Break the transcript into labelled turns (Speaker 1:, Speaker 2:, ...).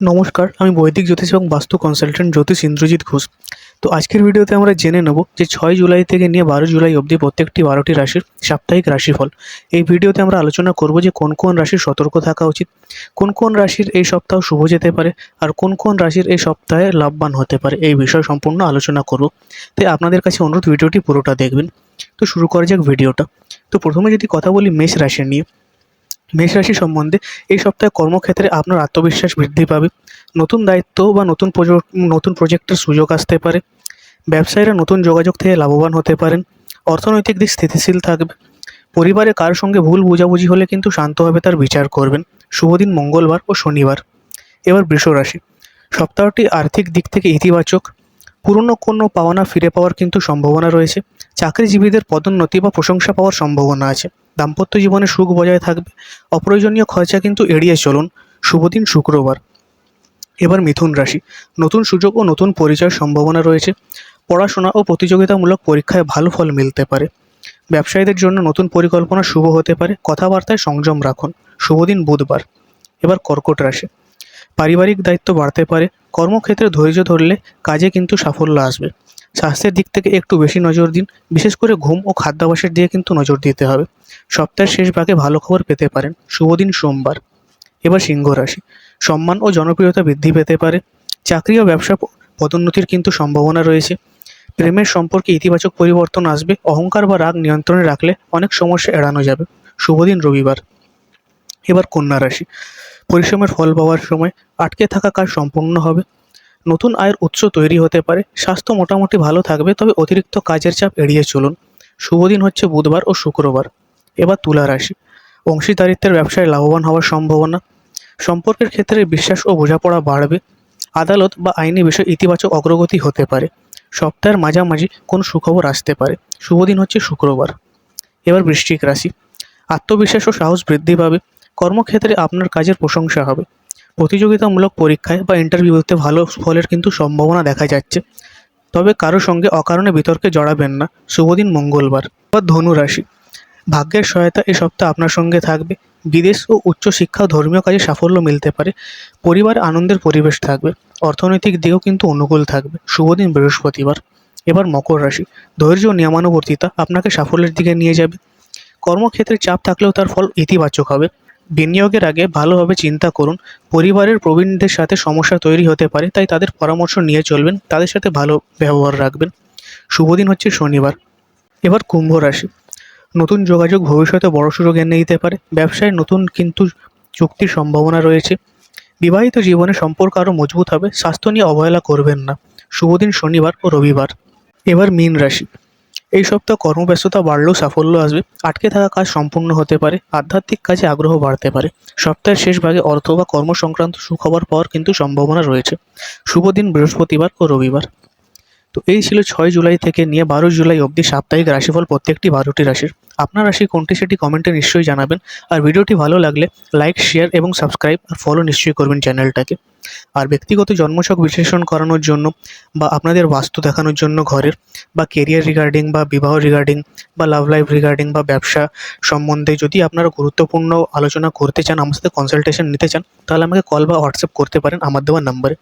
Speaker 1: নমস্কার, আমি বৈদিক জ্যোতিষ এবং বাস্তু কনসালটেন্ট জ্যোতিষ ইন্দ্রজিৎ ঘোষ। তো আজকের ভিডিওতে আমরা জেনে নেব যে 6 জুলাই থেকে নিয়ে 12 জুলাই অবধি প্রত্যেকটি 12টি রাশির সাপ্তাহিক রাশিফল। এই ভিডিওতে আমরা আলোচনা করব যে কোন কোন রাশির সতর্ক থাকা উচিত, কোন কোন রাশির এই সপ্তাহ শুভ যেতে পারে, আর কোন কোন রাশির এই সপ্তাহে লাভবান হতে পারে, এই বিষয়ে সম্পূর্ণ আলোচনা করব। তাই আপনাদের কাছে অনুরোধ, ভিডিওটি পুরোটা দেখবেন। তো শুরু করা যাক ভিডিওটা। তো প্রথমে যদি কথা বলি মেষ রাশি নিয়ে। মেষ রাশি সম্বন্ধে এই সপ্তাহে কর্মক্ষেত্রে আপনার আত্মবিশ্বাস বৃদ্ধি পাবে। নতুন দায়িত্ব বা নতুন প্রজেক্টের সুযোগ আসতে পারে। ব্যবসায়ীরা নতুন যোগাযোগ থেকে লাভবান হতে পারেন। অর্থনৈতিক দিক স্থিতিশীল থাকবে। পরিবারে কারোর সঙ্গে ভুল বোঝাবুঝি হলে কিন্তু শান্তভাবে তার বিচার করবেন। শুভ দিন মঙ্গলবার ও শনিবার। এবার বৃষ রাশি। সপ্তাহটি আর্থিক দিক থেকে ইতিবাচক। পুরনো কোনো পাওনা ফিরে পাওয়ার কিন্তু সম্ভাবনা রয়েছে। চাকরিজীবীদের পদোন্নতি বা প্রশংসা পাওয়ার সম্ভাবনা আছে। দাম্পত্য জীবনে সুখ বজায় থাকবে। অপ্রয়োজনীয় খরচা কিন্তু এড়িয়ে চলুন। শুভ দিন শুক্রবার। এবার মিথুন রাশি। নতুন সুযোগ ও নতুন পরিচয়ের সম্ভাবনা রয়েছে। পড়াশোনা ও প্রতিযোগিতামূলক পরীক্ষায় ভালো ফল মিলতে পারে। ব্যবসায়ীদের জন্য নতুন পরিকল্পনা শুভ হতে পারে। কথাবার্তায় সংযম রাখুন। শুভ দিন বুধবার। এবার কর্কট রাশি। পারিবারিক দায়িত্ব বাড়তে পারে। কর্মক্ষেত্রে ধৈর্য ধরলে কাজে কিন্তু সাফল্য আসবে। স্বাস্থ্যের দিক থেকে একটু বেশি নজর দিন। বিশেষ করে ঘুম ও খাদ্যাভ্যাসের দিকে কিন্তু নজর দিতে হবে। সপ্তাহের শেষ ভাগে ভালো খবর পেতে পারেন। শুভ দিন সোমবার। এবার সিংহ রাশি। সম্মান ও জনপ্রিয়তা বৃদ্ধি পেতে পারে। চাকরি ও ব্যবসা পদোন্নতির কিন্তু সম্ভাবনা রয়েছে। প্রেমের সম্পর্কে ইতিবাচক পরিবর্তন আসবে। অহংকার বা রাগ নিয়ন্ত্রণে রাখলে অনেক সমস্যা এড়ানো যাবে। শুভ দিন রবিবার। এবার কন্যা রাশি। পরিশ্রমের ফল পাওয়ার সময়। আটকে থাকা কাজ সম্পূর্ণ হবে। নতুন আয়ের উৎস তৈরি হতে পারে। স্বাস্থ্য মোটামুটি ভালো থাকবে, তবে অতিরিক্ত কাজের চাপ এড়িয়ে চলুন। শুভ দিন হচ্ছে বুধবার ও শুক্রবার। এবার তুলা রাশি। অংশীদারিত্বের ব্যবসায় লাভবান হওয়ার সম্ভাবনা। সম্পর্কের ক্ষেত্রে বিশ্বাস ও বোঝাপড়া বাড়বে। আদালত বা আইনি বিষয়ে ইতিবাচক অগ্রগতি হতে পারে। সপ্তাহের মাঝামাঝি কোনো সুখবর আসতে পারে। শুভ দিন হচ্ছে শুক্রবার। এবার বৃশ্চিক রাশি। আত্মবিশ্বাস ও সাহস বৃদ্ধি পাবে। কর্মক্ষেত্রে আপনার কাজের প্রশংসা হবে। প্রতিযোগিতামূলক পরীক্ষায় বা ইন্টারভিউতে ভালো ফলের কিন্তু সম্ভাবনা দেখা যাচ্ছে। তবে কারো সঙ্গে অকারণে বিতর্কে জড়াবেন না। শুভ দিন মঙ্গলবার। বা ধনু রাশি। ভাগ্যের সহায়তা এ সপ্তাহ আপনার সঙ্গে থাকবে। বিদেশ ও উচ্চশিক্ষা ও ধর্মীয় কাজে সাফল্য মিলতে পারে। পরিবারে আনন্দের পরিবেশ থাকবে। অর্থনৈতিক দিকেও কিন্তু অনুকূল থাকবে। শুভ দিন বৃহস্পতিবার। এবার মকর রাশি। ধৈর্য ও নিয়মানুবর্তিতা আপনাকে সাফল্যের দিকে নিয়ে যাবে। কর্মক্ষেত্রে চাপ থাকলেও তার ফল ইতিবাচক হবে। বিনিয়োগের আগে ভালোভাবে চিন্তা করুন। পরিবারের প্রবীণদের সাথে সমস্যা তৈরি হতে পারে, তাই তাদের পরামর্শ নিয়ে চলবেন। তাদের সাথে ভালো ব্যবহার রাখবেন। শুভ দিন হচ্ছে শনিবার। এবার কুম্ভ রাশি। নতুন যোগাযোগ ভবিষ্যতে বড় সুযোগ এনে দিতে পারে। ব্যবসায় নতুন কিন্তু চুক্তির সম্ভাবনা রয়েছে। বিবাহিত জীবনে সম্পর্ক আরও মজবুত হবে। স্বাস্থ্য নিয়ে অবহেলা করবেন না। শুভ দিন শনিবার ও রবিবার। এবার মীন রাশি। এই সপ্তাহ কর্মব্যস্ততা বাড়লেও সাফল্য আসবে। আটকে থাকা কাজ সম্পূর্ণ হতে পারে। আধ্যাত্মিক কাজে আগ্রহ বাড়তে পারে। সপ্তাহের শেষ ভাগে অর্থ বা কর্ম সংক্রান্ত সুখবর পাওয়ার কিন্তু সম্ভাবনা রয়েছে। শুভ দিন বৃহস্পতিবার ও রবিবার। তো এই ছিল 6 জুলাই থেকে নিয়ে 12 জুলাই অবধি সাপ্তাহিক রাশিফল প্রত্যেকটি 12টি রাশির। আপনার রাশি কোনটি সেটি কমেন্টে নিশ্চয়ই জানাবেন। আর ভিডিওটি ভালো লাগলে লাইক, শেয়ার এবং সাবস্ক্রাইব আর ফলো নিশ্চয়ই করবেন চ্যানেলটাকে। আর ব্যক্তিগত জন্মছক বিশ্লেষণ করানোর জন্য বা আপনাদের বাস্তু দেখানোর জন্য ঘরের, বা কেরিয়ার রিগার্ডিং, বা বিবাহ রিগার্ডিং, বা লাভ লাইফ রিগার্ডিং, বা ব্যবসা সম্বন্ধে যদি আপনারা গুরুত্বপূর্ণ আলোচনা করতে চান, আমার সাথে কনসালটেশন নিতে চান, তাহলে আমাকে কল বা হোয়াটসঅ্যাপ করতে পারেন আমার দেওয়া নাম্বারে।